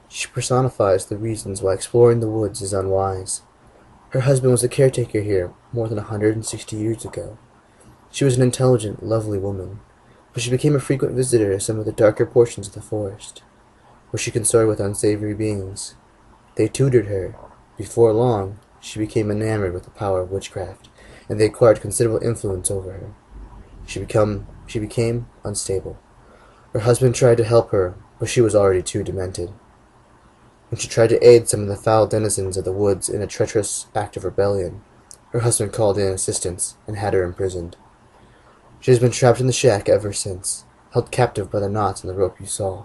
She personifies the reasons why exploring the woods is unwise. Her husband was a caretaker here more than 160 years ago. She was an intelligent, lovely woman, but she became a frequent visitor to some of the darker portions of the forest, where she consorted with unsavory beings. They tutored her. Before long, she became enamored with the power of witchcraft, and they acquired considerable influence over her. She became unstable. Her husband tried to help her, but she was already too demented. When she tried to aid some of the foul denizens of the woods in a treacherous act of rebellion, her husband called in assistance and had her imprisoned. She has been trapped in the shack ever since, held captive by the knots in the rope you saw.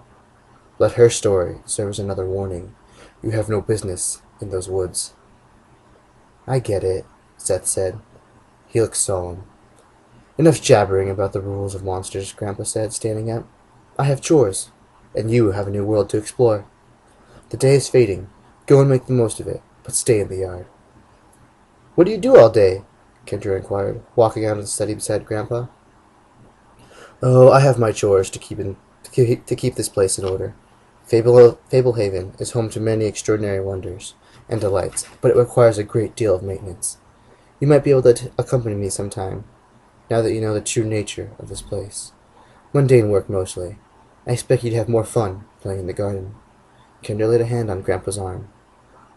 Let her story serve as another warning. You have no business in those woods. I get it, Seth said. He looked solemn. Enough jabbering about the rules of monsters, Grandpa said, standing up. I have chores, and you have a new world to explore. The day is fading. Go and make the most of it, but stay in the yard. What do you do all day? Kendra inquired, walking out of the study beside Grandpa. Oh, I have my chores to keep this place in order. Fablehaven is home to many extraordinary wonders and delights, but it requires a great deal of maintenance. You might be able to accompany me sometime, now that you know the true nature of this place. Mundane work mostly. I expect you'd have more fun playing in the garden. Kendra laid a hand on Grandpa's arm.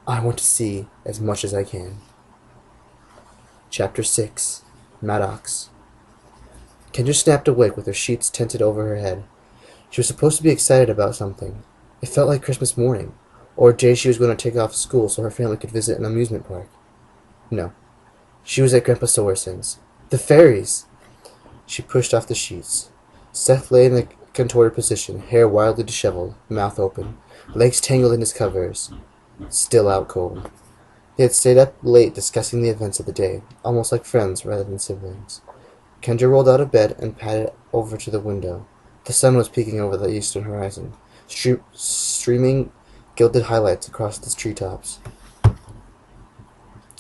I want to see as much as I can. Chapter 6. Maddox. Kendra snapped awake with her sheets tented over her head. She was supposed to be excited about something. It felt like Christmas morning, or a day she was going to take off school so her family could visit an amusement park. No. She was at Grandpa Sowerson's. The fairies! She pushed off the sheets. Seth lay in a contorted position, hair wildly disheveled, mouth open, legs tangled in his covers, still out cold. They had stayed up late discussing the events of the day, almost like friends rather than siblings. Kendra rolled out of bed and padded over to the window. The sun was peeking over the eastern horizon, streaming gilded highlights across the treetops.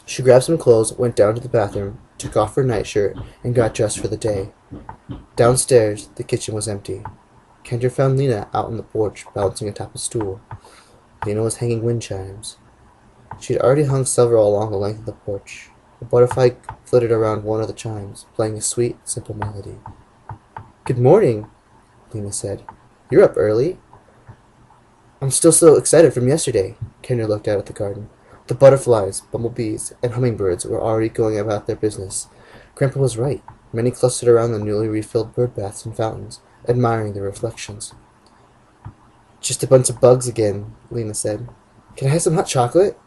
She grabbed some clothes, went down to the bathroom, took off her nightshirt, and got dressed for the day. Downstairs, the kitchen was empty. Kendra found Lena out on the porch, balancing atop a stool. Lena was hanging wind chimes. She had already hung several along the length of the porch. A butterfly flitted around one of the chimes, playing a sweet, simple melody. Good morning, Lena said. You're up early. I'm still so excited from yesterday. Kendra looked out at the garden. The butterflies, bumblebees, and hummingbirds were already going about their business. Grandpa was right. Many clustered around the newly refilled bird baths and fountains, admiring their reflections. Just a bunch of bugs again, Lena said. Can I have some hot chocolate?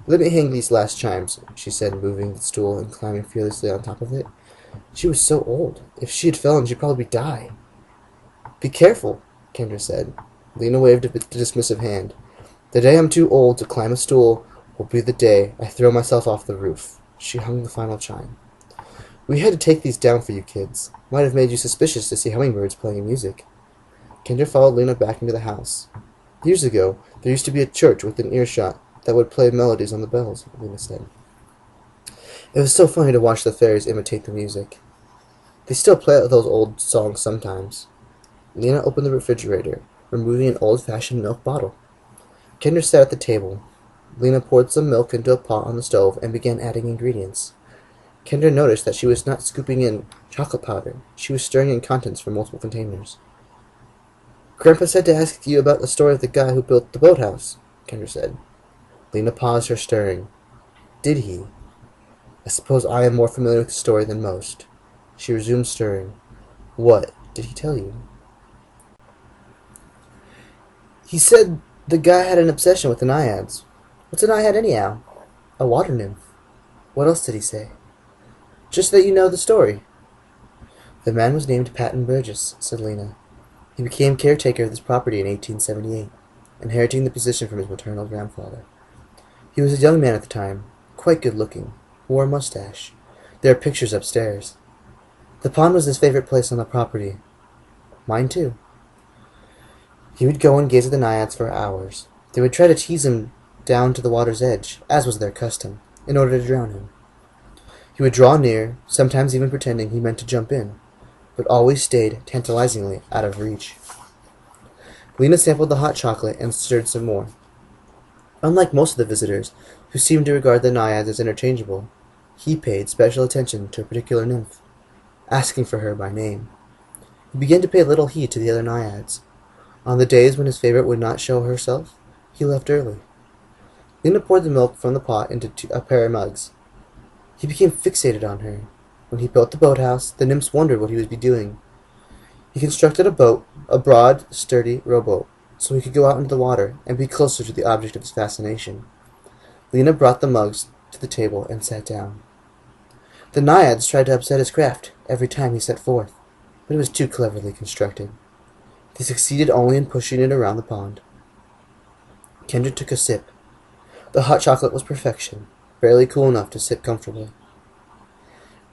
Let me hang these last chimes, she said, moving the stool and climbing fearlessly on top of it. She was so old. If she had fallen, she'd probably die. Be careful, Kendra said. Lena waved a dismissive hand. The day I'm too old to climb a stool will be the day I throw myself off the roof. She hung the final chime. We had to take these down for you kids. Might have made you suspicious to see hummingbirds playing music. Kendra followed Lena back into the house. Years ago, there used to be a church within earshot that would play melodies on the bells, Lena said. It was so funny to watch the fairies imitate the music. They still play those old songs sometimes. Lena opened the refrigerator, removing an old-fashioned milk bottle. Kendra sat at the table. Lena poured some milk into a pot on the stove and began adding ingredients. Kendra noticed that she was not scooping in chocolate powder. She was stirring in contents from multiple containers. Grandpa said to ask you about the story of the guy who built the boathouse, Kendra said. Lena paused her stirring. Did he? I suppose I am more familiar with the story than most. She resumed stirring. What did he tell you? He said the guy had an obsession with the naiads. What's a naiad anyhow? A water nymph. What else did he say? Just that you know the story. The man was named Patton Burgess, said Lena. He became caretaker of this property in 1878, inheriting the position from his maternal grandfather. He was a young man at the time, quite good-looking, wore a mustache. There are pictures upstairs. The pond was his favorite place on the property. Mine too. He would go and gaze at the naiads for hours. They would try to tease him down to the water's edge, as was their custom, in order to drown him. He would draw near, sometimes even pretending he meant to jump in, but always stayed tantalizingly out of reach. Lena sampled the hot chocolate and stirred some more. Unlike most of the visitors, who seemed to regard the naiads as interchangeable, he paid special attention to a particular nymph, asking for her by name. He began to pay little heed to the other naiads. On the days when his favorite would not show herself, he left early. Lena poured the milk from the pot into a pair of mugs. He became fixated on her. When he built the boathouse, the nymphs wondered what he would be doing. He constructed a boat, a broad, sturdy rowboat, so he could go out into the water and be closer to the object of his fascination. Lena brought the mugs to the table and sat down. The naiads tried to upset his craft every time he set forth, but it was too cleverly constructed. They succeeded only in pushing it around the pond. Kendra took a sip. The hot chocolate was perfection, barely cool enough to sip comfortably.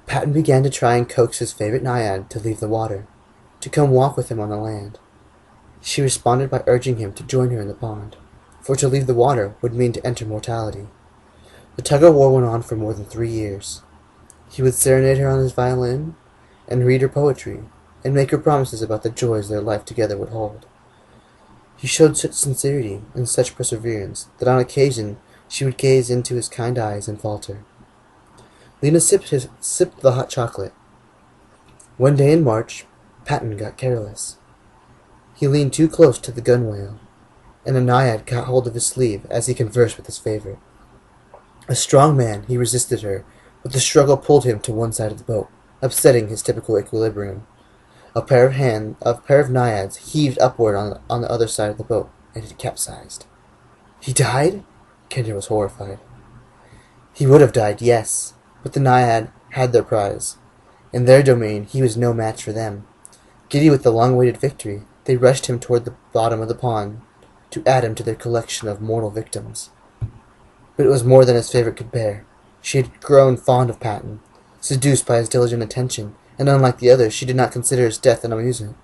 Patton began to try and coax his favorite naiad to leave the water, to come walk with him on the land. She responded by urging him to join her in the pond, for to leave the water would mean to enter mortality. The tug-of-war went on for more than 3 years. He would serenade her on his violin, and read her poetry, and make her promises about the joys their life together would hold. He showed such sincerity and such perseverance that on occasion she would gaze into his kind eyes and falter. Lena sipped the hot chocolate. One day in March, Patton got careless. He leaned too close to the gunwale, and a naiad caught hold of his sleeve as he conversed with his favorite. A strong man, he resisted her, but the struggle pulled him to one side of the boat, upsetting his typical equilibrium. A pair of naiads heaved upward on the other side of the boat, and it capsized. He died? Kendra was horrified. He would have died, yes, but the naiad had their prize. In their domain, he was no match for them. Giddy with the long-awaited victory, they rushed him toward the bottom of the pond to add him to their collection of mortal victims. But it was more than his favorite could bear. She had grown fond of Patton, seduced by his diligent attention, and unlike the others, she did not consider his death an amusement.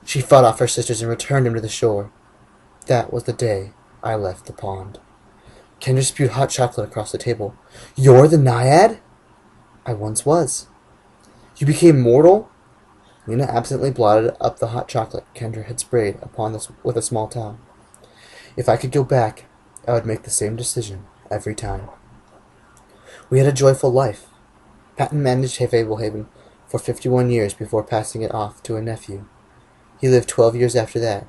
She fought off her sisters and returned him to the shore. That was the day I left the pond. Kendra spewed hot chocolate across the table. You're the naiad? I once was. You became mortal? Lena absently blotted up the hot chocolate Kendra had sprayed upon this with a small towel. If I could go back, I would make the same decision every time. We had a joyful life. Patton managed Fablehaven for 51 years before passing it off to a nephew. He lived 12 years after that.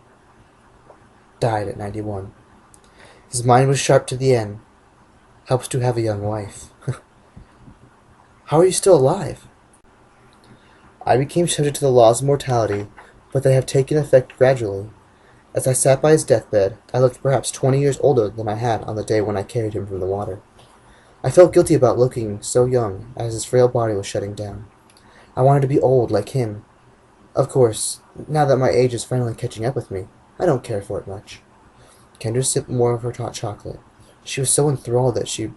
Died at 91. His mind was sharp to the end. Helps to have a young wife. How are you still alive? I became subject to the laws of mortality, but they have taken effect gradually. As I sat by his deathbed, I looked perhaps 20 years older than I had on the day when I carried him from the water. I felt guilty about looking so young as his frail body was shutting down. I wanted to be old like him. Of course, now that my age is finally catching up with me, I don't care for it much. Kendra sipped more of her hot chocolate. She was so enthralled that she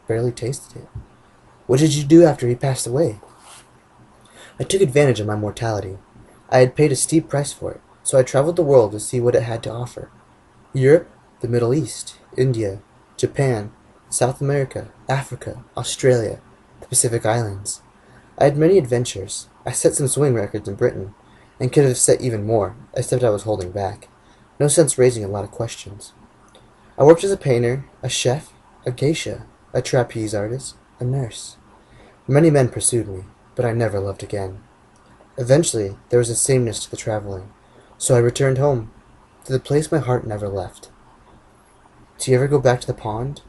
barely tasted it. What did you do after he passed away? I took advantage of my mortality. I had paid a steep price for it, so I traveled the world to see what it had to offer. Europe, the Middle East, India, Japan, South America, Africa, Australia, the Pacific Islands. I had many adventures. I set some swimming records in Britain, and could have set even more, except I was holding back. No sense raising a lot of questions. I worked as a painter, a chef, a geisha, a trapeze artist, a nurse. Many men pursued me, but I never loved again. Eventually, there was a sameness to the traveling, so I returned home, to the place my heart never left. Do you ever go back to the pond?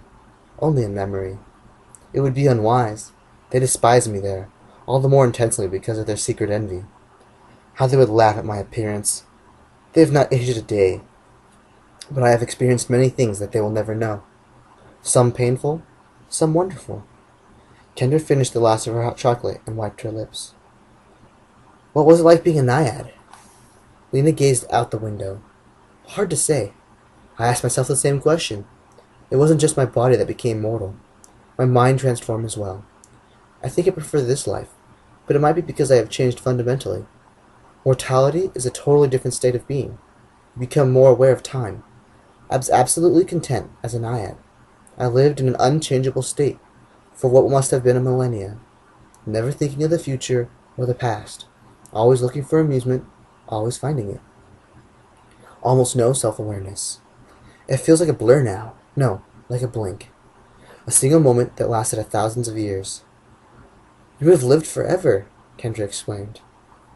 Only in memory. It would be unwise. They despise me there, all the more intensely because of their secret envy. How they would laugh at my appearance. They have not aged a day, but I have experienced many things that they will never know. Some painful, some wonderful. Kendra finished the last of her hot chocolate and wiped her lips. What was it like being a naiad? Lena gazed out the window. Hard to say. I asked myself the same question. It wasn't just my body that became mortal. My mind transformed as well. I think I prefer this life, but it might be because I have changed fundamentally. Mortality is a totally different state of being. You become more aware of time. I was absolutely content as a naiad. I lived in an unchangeable state for what must have been a millennia, never thinking of the future or the past, always looking for amusement, always finding it. almost no self-awareness. It feels like a blur now. No, like a blink. A single moment that lasted thousands of years. You would have lived forever, Kendra exclaimed.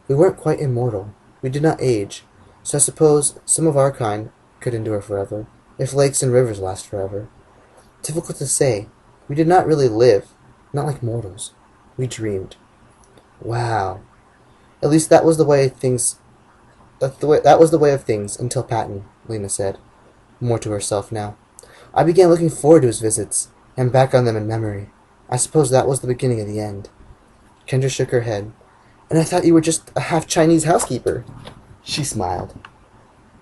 We weren't quite immortal. We did not age, so I suppose some of our kind could endure forever, if lakes and rivers last forever. Difficult to say. We did not really live, not like mortals. We dreamed. Wow. At least that was the way things. That was the way of things until Patton, Lena said, more to herself now. I began looking forward to his visits, and back on them in memory. I suppose that was the beginning of the end. Kendra shook her head. And I thought you were just a half-Chinese housekeeper. She smiled.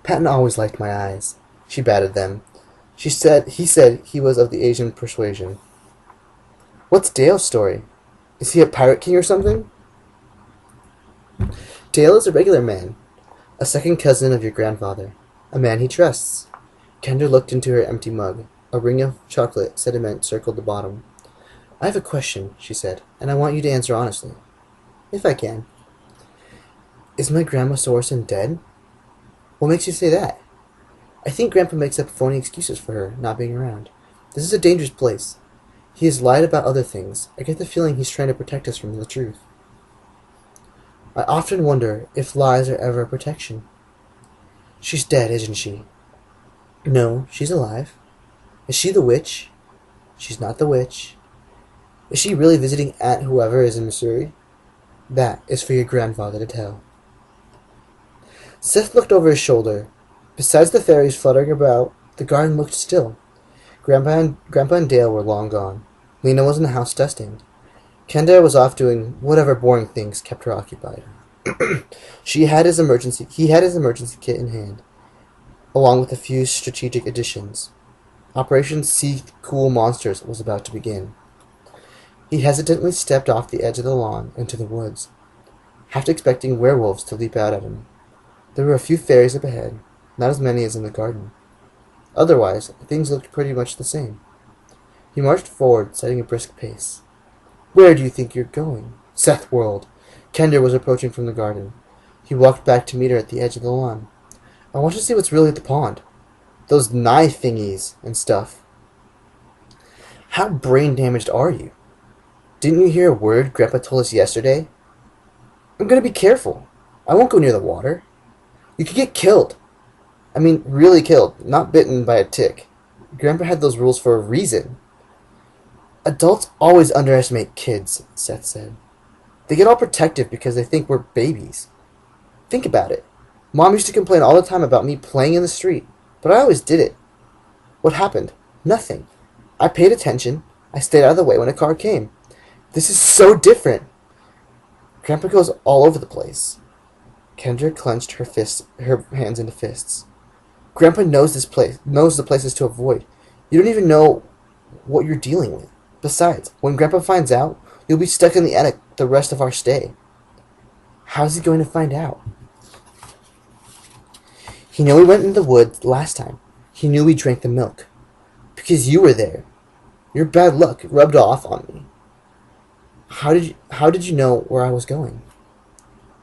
Patton always liked my eyes. She batted them. He said he was of the Asian persuasion. What's Dale's story? Is he a pirate king or something? Dale is a regular man, a second cousin of your grandfather, a man he trusts. Kendra looked into her empty mug. A ring of chocolate sediment circled the bottom. I have a question, she said, and I want you to answer honestly. If I can. Is my Grandma Sorson dead? What makes you say that? I think Grandpa makes up phony excuses for her not being around. This is a dangerous place. He has lied about other things. I get the feeling he's trying to protect us from the truth. I often wonder if lies are ever a protection. She's dead, isn't she? No, she's alive. Is she the witch? She's not the witch. Is she really visiting Aunt whoever is in Missouri? That is for your grandfather to tell. Seth looked over his shoulder. Besides the fairies fluttering about, the garden looked still. Grandpa and Dale were long gone. Lena was in the house dusting. Kendra was off doing whatever boring things kept her occupied. He had his emergency kit in hand, along with a few strategic additions. Operation Sea Cool Monsters was about to begin. He hesitantly stepped off the edge of the lawn into the woods, half expecting werewolves to leap out at him. There were a few fairies up ahead, not as many as in the garden. Otherwise, things looked pretty much the same. He marched forward, setting a brisk pace. Where do you think you're going? Seth whirled. Kendra was approaching from the garden. He walked back to meet her at the edge of the lawn. I want to see what's really at the pond. Those knife thingies and stuff. How brain-damaged are you? Didn't you hear a word Grandpa told us yesterday? I'm going to be careful. I won't go near the water. You could get killed. I mean, really killed, not bitten by a tick. Grandpa had those rules for a reason. Adults always underestimate kids, Seth said. They get all protective because they think we're babies. Think about it. Mom used to complain all the time about me playing in the street, but I always did it. What happened? Nothing. I paid attention. I stayed out of the way when a car came. This is so different. Grandpa goes all over the place. Kendra clenched her hands into fists. Grandpa knows the places to avoid. You don't even know what you're dealing with. Besides, when Grandpa finds out, you'll be stuck in the attic the rest of our stay. How's he going to find out? He knew we went in the woods last time. He knew we drank the milk. Because you were there. Your bad luck rubbed off on me. How did you know where I was going?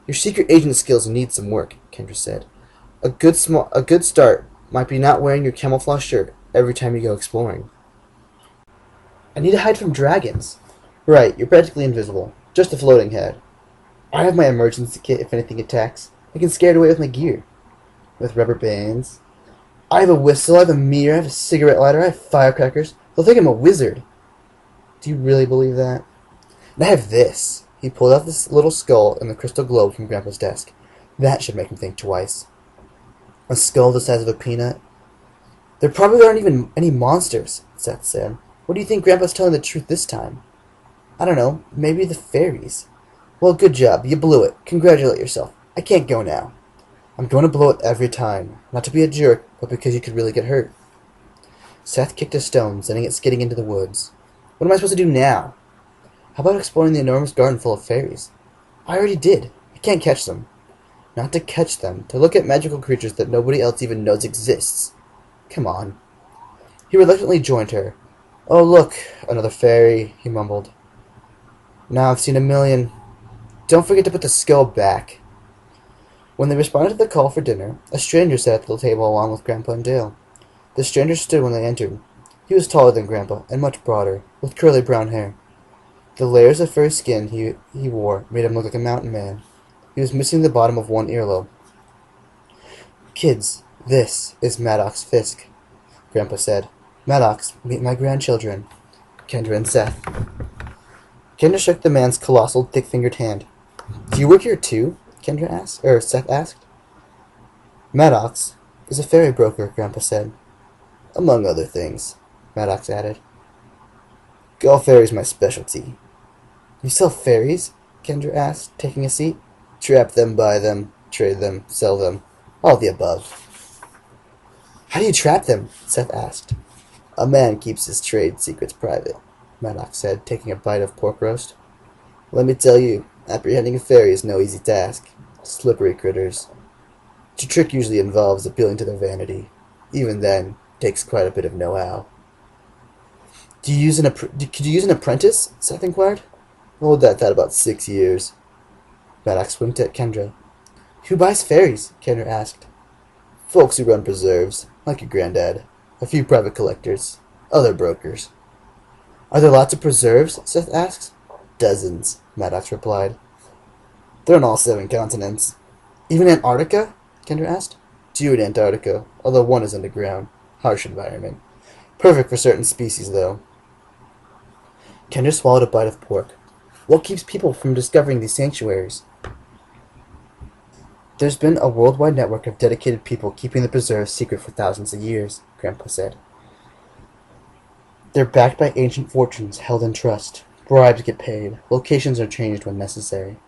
Your secret agent skills need some work, Kendra said. A good start might be not wearing your camouflage shirt every time you go exploring. I need to hide from dragons. Right, you're practically invisible. Just a floating head. I have my emergency kit if anything attacks. I can scare it away with my gear. With rubber bands. I have a whistle, I have a mirror, I have a cigarette lighter, I have firecrackers. They'll think I'm a wizard. Do you really believe that? And I have this. He pulled out this little skull and the crystal globe from Grandpa's desk. That should make him think twice. A skull the size of a peanut. There probably aren't even any monsters, Seth said. What do you think Grandpa's telling the truth this time? I don't know. Maybe the fairies. Well, good job. You blew it. Congratulate yourself. I can't go now. I'm going to blow it every time. Not to be a jerk, but because you could really get hurt. Seth kicked a stone, sending it skidding into the woods. What am I supposed to do now? How about exploring the enormous garden full of fairies? I already did. I can't catch them. Not to catch them, to look at magical creatures that nobody else even knows exists. Come on. He reluctantly joined her. Oh, look, another fairy, he mumbled. Now I've seen a million. Don't forget to put the skull back. When they responded to the call for dinner, a stranger sat at the table along with Grandpa and Dale. The stranger stood when they entered. He was taller than Grandpa and much broader, with curly brown hair. The layers of furry skin he wore made him look like a mountain man. He was missing the bottom of one earlobe. "Kids, this is Maddox Fisk," Grandpa said. "Maddox, meet my grandchildren, Kendra and Seth." Kendra shook the man's colossal, thick-fingered hand. "Do you work here too?" Seth asked. "Maddox is a fairy broker," Grandpa said. "Among other things," Maddox added. "All fairies my specialty." "You sell fairies?" Kendra asked, taking a seat. "Trap them, buy them, trade them, sell them. All the above." "How do you trap them?" Seth asked. "A man keeps his trade secrets private," Maddox said, taking a bite of pork roast. "Let me tell you, apprehending a fairy is no easy task. Slippery critters. The trick usually involves appealing to their vanity. Even then, it takes quite a bit of know-how." Could you use an apprentice?" Seth inquired. "Hold that about 6 years." Maddox winked at Kendra. "Who buys fairies?" Kendra asked. "Folks who run preserves, like your granddad. A few private collectors. Other brokers." "Are there lots of preserves?" Seth asked. "Dozens," Maddox replied. "They're on all 7 continents." "Even Antarctica?" Kendra asked. 2 in Antarctica, although 1 is underground. Harsh environment. Perfect for certain species, though. Kendra swallowed a bite of pork. "What keeps people from discovering these sanctuaries?" "There's been a worldwide network of dedicated people keeping the preserves secret for thousands of years," Grandpa said. "They're backed by ancient fortunes held in trust. Bribes get paid. Locations are changed when necessary."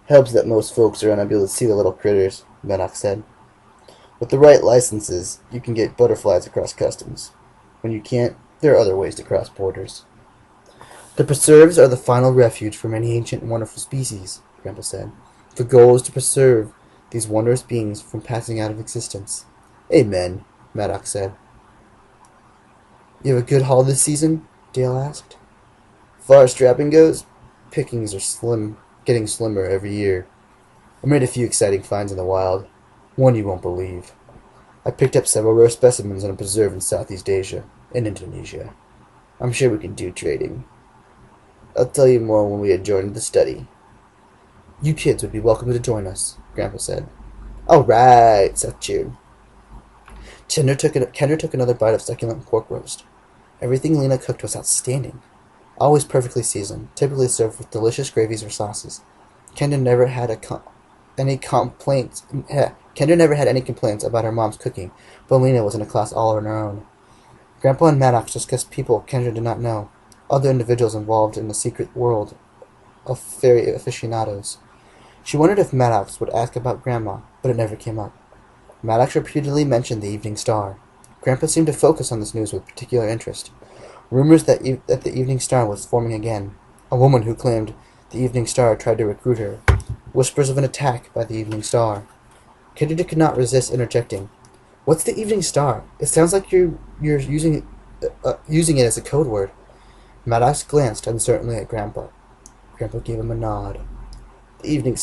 "Helps that most folks are unable to see the little critters," Maddox said. "With the right licenses, you can get butterflies across customs. When you can't, there are other ways to cross borders." "The preserves are the final refuge for many ancient and wonderful species," Grandpa said. "The goal is to preserve these wondrous beings from passing out of existence." "Amen," Maddox said. "You have a good haul this season?" Dale asked. "Far as strapping goes, pickings are getting slimmer every year. I made a few exciting finds in the wild. One you won't believe. I picked up several rare specimens in a preserve in Southeast Asia and Indonesia. I'm sure we can do trading. I'll tell you more when we adjourn the study." "You kids would be welcome to join us," Grandpa said. "All right," Seth cheered. Kendra took another bite of succulent pork roast. Everything Lena cooked was outstanding. Always perfectly seasoned, typically served with delicious gravies or sauces. Kendra never had any complaints about her mom's cooking, but Lena was in a class all on her own. Grandpa and Maddox discussed people Kendra did not know, other individuals involved in the secret world of fairy aficionados. She wondered if Maddox would ask about Grandma, but it never came up. Maddox repeatedly mentioned the Evening Star. Grandpa seemed to focus on this news with particular interest. Rumors that the Evening Star was forming again. A woman who claimed the Evening Star tried to recruit her. Whispers of an attack by the Evening Star. Kendra could not resist interjecting. "What's the Evening Star? It sounds like you're using it as a code word." Maddox glanced uncertainly at Grandpa. Grandpa gave him a nod. The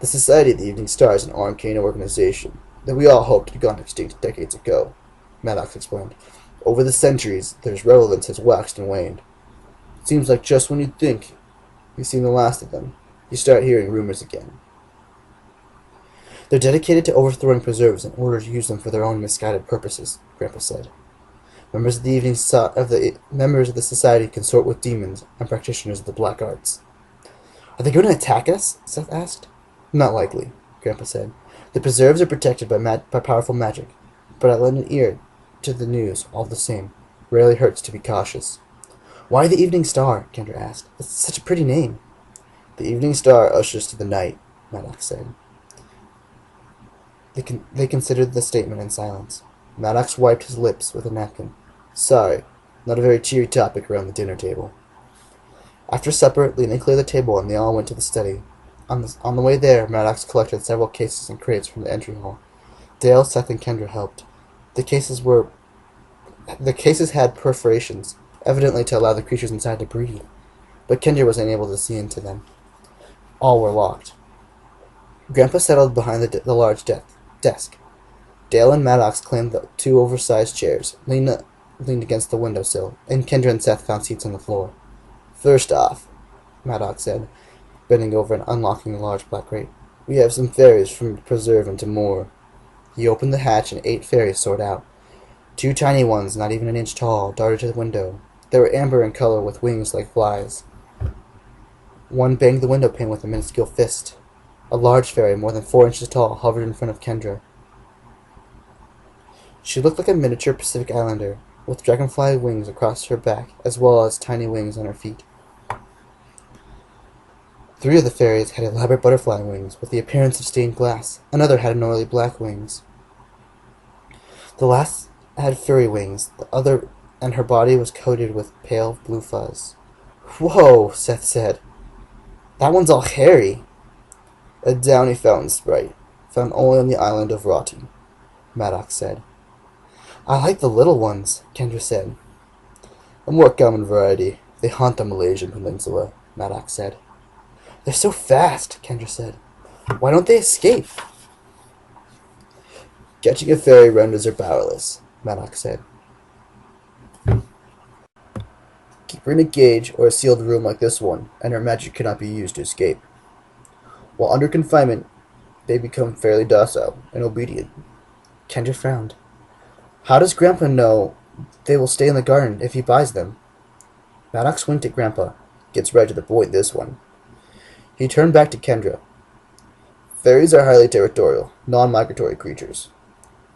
Society of the Evening Star is an arcane organization that we all hoped had gone extinct decades ago," Maddox explained. "Over the centuries, their relevance has waxed and waned. It seems like just when you think you've seen the last of them, you start hearing rumors again." "They're dedicated to overthrowing preserves in order to use them for their own misguided purposes," Grandpa said. Members of the society consort with demons and practitioners of the black arts." "Are they going to attack us?" Seth asked. "Not likely," Grandpa said. "The preserves are protected by powerful magic, but I lend an ear to the news all the same. Rarely hurts to be cautious." "Why the Evening Star?" Kendra asked. "It's such a pretty name." "The Evening Star ushers to the night," Maddox said. They considered the statement in silence. Maddox wiped his lips with a napkin. "Sorry, not a very cheery topic around the dinner table." After supper, Lena cleared the table and they all went to the study. On the way there, Maddox collected several cases and crates from the entry hall. Dale, Seth, and Kendra helped. The cases had perforations, evidently to allow the creatures inside to breathe, but Kendra was unable to see into them. All were locked. Grandpa settled behind the large desk. Dale and Maddox claimed the two oversized chairs, leaned against the windowsill, and Kendra and Seth found seats on the floor. "First off," Maddox said, bending over and unlocking the large black crate, "we have some fairies from the preserve into more." He opened the hatch and 8 fairies soared out. 2 tiny ones, not even an inch tall, darted to the window. They were amber in color with wings like flies. One banged the window pane with a minuscule fist. A large fairy, more than 4 inches tall, hovered in front of Kendra. She looked like a miniature Pacific Islander, with dragonfly wings across her back, as well as tiny wings on her feet. 3 of the fairies had elaborate butterfly wings, with the appearance of stained glass. Another had gnarly black wings. The last had furry wings, the other, and her body was coated with pale blue fuzz. "Whoa," Seth said. "That one's all hairy." "A downy fountain sprite, found only on the island of Roti," Maddox said. "I like the little ones," Kendra said. "A more common variety. They haunt the Malaysian peninsula," Maddox said. "They're so fast," Kendra said. "Why don't they escape?" "Catching a fairy renders her powerless," Maddox said. "Keep her in a cage or a sealed room like this one, and her magic cannot be used to escape. While under confinement, they become fairly docile and obedient." Kendra frowned. "How does Grandpa know they will stay in the garden if he buys them?" Maddox winked at Grandpa. "Gets right to the point, this one." He turned back to Kendra. "Fairies are highly territorial, non-migratory creatures.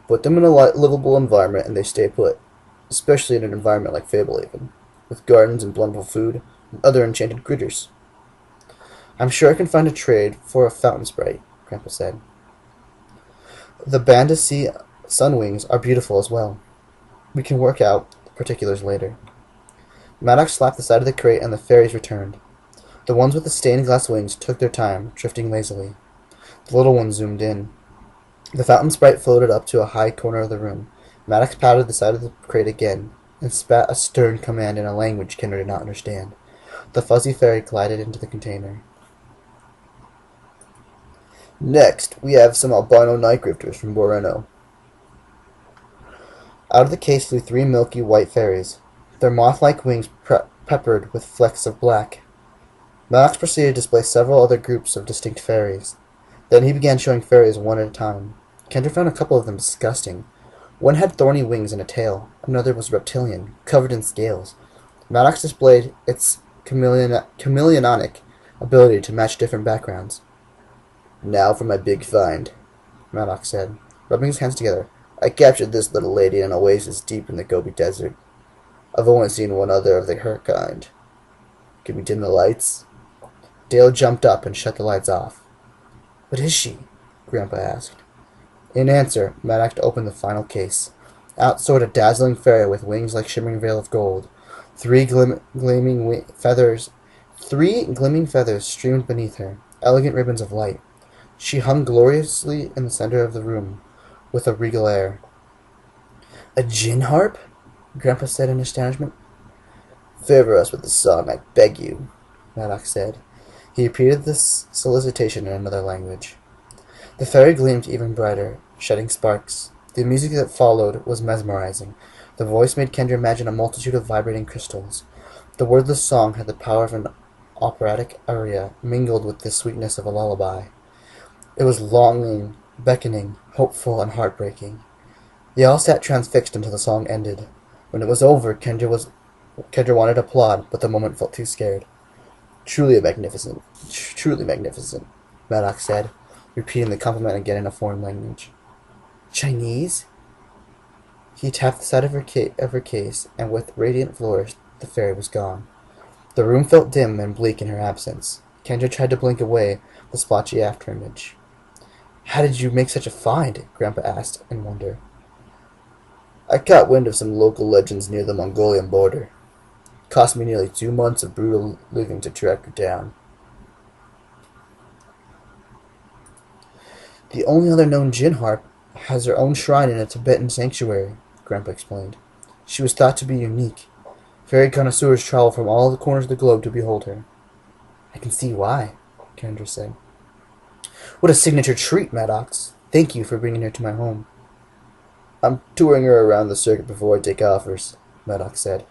Put them in a livable environment and they stay put, especially in an environment like Fablehaven, with gardens and plentiful food and other enchanted critters." "I'm sure I can find a trade for a fountain sprite," Grandpa said. "The Bandasi sunwings are beautiful as well. We can work out the particulars later." Maddox slapped the side of the crate and the fairies returned. The ones with the stained glass wings took their time, drifting lazily. The little ones zoomed in. The fountain sprite floated up to a high corner of the room. Maddox patted the side of the crate again, and spat a stern command in a language Kendra did not understand. The fuzzy fairy glided into the container. "Next, we have some albino night grifters from Moreno." Out of the case flew 3 milky white fairies, their moth-like wings peppered with flecks of black. Maddox proceeded to display several other groups of distinct fairies. Then he began showing fairies one at a time. Kendra found a couple of them disgusting. One had thorny wings and a tail. Another was reptilian, covered in scales. Maddox displayed its chameleonic ability to match different backgrounds. "Now for my big find," Maddox said, rubbing his hands together. "I captured this little lady in an oasis deep in the Gobi Desert. I've only seen one other of her kind. Can we dim the lights?" Dale jumped up and shut the lights off. "What is she?" Grandpa asked. In answer, Maddox opened the final case. Out soared a dazzling fairy with wings like shimmering veil of gold. Three gleaming feathers streamed beneath her, elegant ribbons of light. She hung gloriously in the center of the room, with a regal air. "A gin harp?" Grandpa said in astonishment. "Favor us with a song, I beg you," Maddox said. He repeated this solicitation in another language. The fairy gleamed even brighter, shedding sparks. The music that followed was mesmerizing. The voice made Kendra imagine a multitude of vibrating crystals. The wordless song had the power of an operatic aria mingled with the sweetness of a lullaby. It was longing, beckoning, hopeful, and heartbreaking. They all sat transfixed until the song ended. When it was over, Kendra wanted to applaud, but the moment felt too scared. Truly magnificent, Maddox said, repeating the compliment again in a foreign language. "Chinese?" He tapped the side of her case, and with radiant flourish, the fairy was gone. The room felt dim and bleak in her absence. Kendra tried to blink away the splotchy afterimage. "How did you make such a find?" Grandpa asked in wonder. "I caught wind of some local legends near the Mongolian border. Cost me nearly 2 months of brutal living to track her down." "The only other known gin harp has her own shrine in a Tibetan sanctuary," Grandpa explained. "She was thought to be unique. Fairy connoisseurs travel from all the corners of the globe to behold her." "I can see why," Kendra said. What a signature treat, Maddox. Thank you for bringing her to my home. I'm touring her around the circuit before I take offers, Maddox said.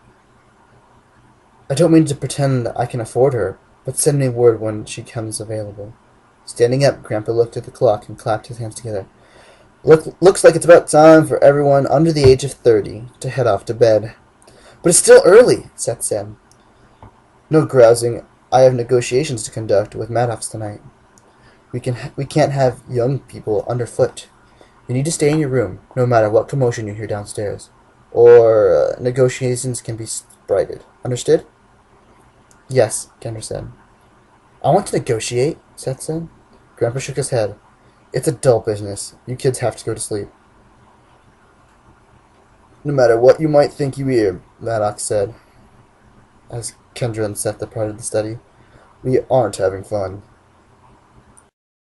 I don't mean to pretend I can afford her, but send me word when she comes available. Standing up, Grandpa looked at the clock and clapped his hands together. Looks like it's about time for everyone under the age of 30 to head off to bed. But it's still early, Seth said. No grousing. I have negotiations to conduct with Maddox tonight. We can't have young people underfoot. You need to stay in your room, no matter what commotion you hear downstairs. Or negotiations can be sprited. Understood? Yes, Kendra said. I want to negotiate, Seth said. Grandpa shook his head. It's a dull business. You kids have to go to sleep. No matter what you might think you hear, Maddox said, as Kendra and Seth departed the study, we aren't having fun.